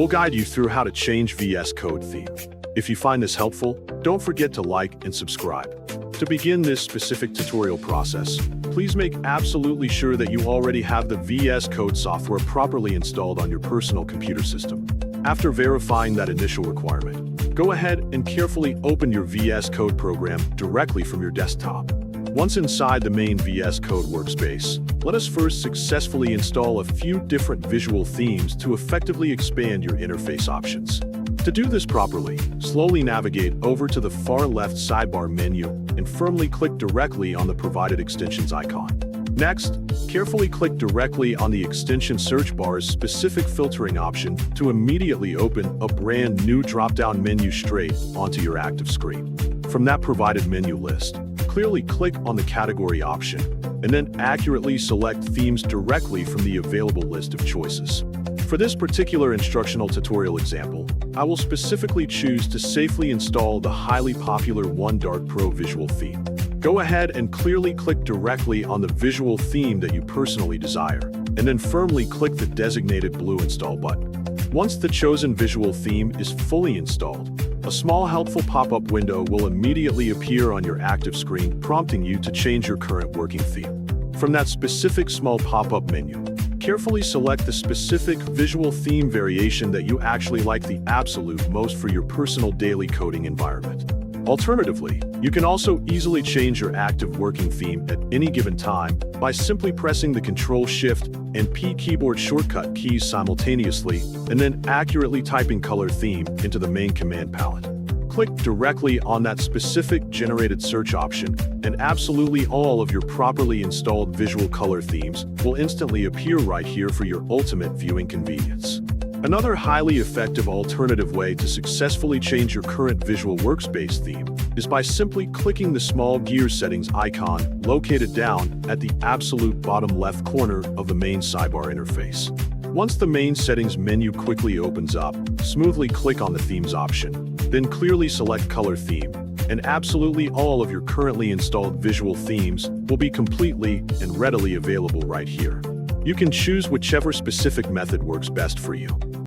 we'll guide you through how to change VS Code theme. If you find this helpful, don't forget to like and subscribe. To begin this specific tutorial process, please make absolutely sure that you already have the VS Code software properly installed on your personal computer system. After verifying that initial requirement, go ahead and carefully open your VS Code program directly from your desktop. Once inside the main VS Code workspace, let us first successfully install a few different visual themes to effectively expand your interface options. To do this properly, slowly navigate over to the far left sidebar menu and firmly click directly on the provided extensions icon. Next, carefully click directly on the extension search bar's specific filtering option to immediately open a brand new drop-down menu straight onto your active screen. From that provided menu list, clearly click on the category option and then accurately select themes directly from the available list of choices. For this particular instructional tutorial example, I will specifically choose to safely install the highly popular OneDart Pro visual theme. Go ahead and clearly click directly on the visual theme that you personally desire, and then firmly click the designated blue install button. Once the chosen visual theme is fully installed, a small helpful pop-up window will immediately appear on your active screen, prompting you to change your current working theme. From that specific small pop-up menu, carefully select the specific visual theme variation that you actually like the absolute most for your personal daily coding environment. Alternatively, you can also easily change your active working theme at any given time by simply pressing the Ctrl-Shift and P keyboard shortcut keys simultaneously and then accurately typing color theme into the main command palette. Click directly on that specific generated search option, and absolutely all of your properly installed visual color themes will instantly appear right here for your ultimate viewing convenience. Another highly effective alternative way to successfully change your current visual workspace theme is by simply clicking the small gear settings icon located down at the absolute bottom left corner of the main sidebar interface. Once the main settings menu quickly opens up, smoothly click on the themes option, then clearly select color theme, and absolutely all of your currently installed visual themes will be completely and readily available right here. You can choose whichever specific method works best for you.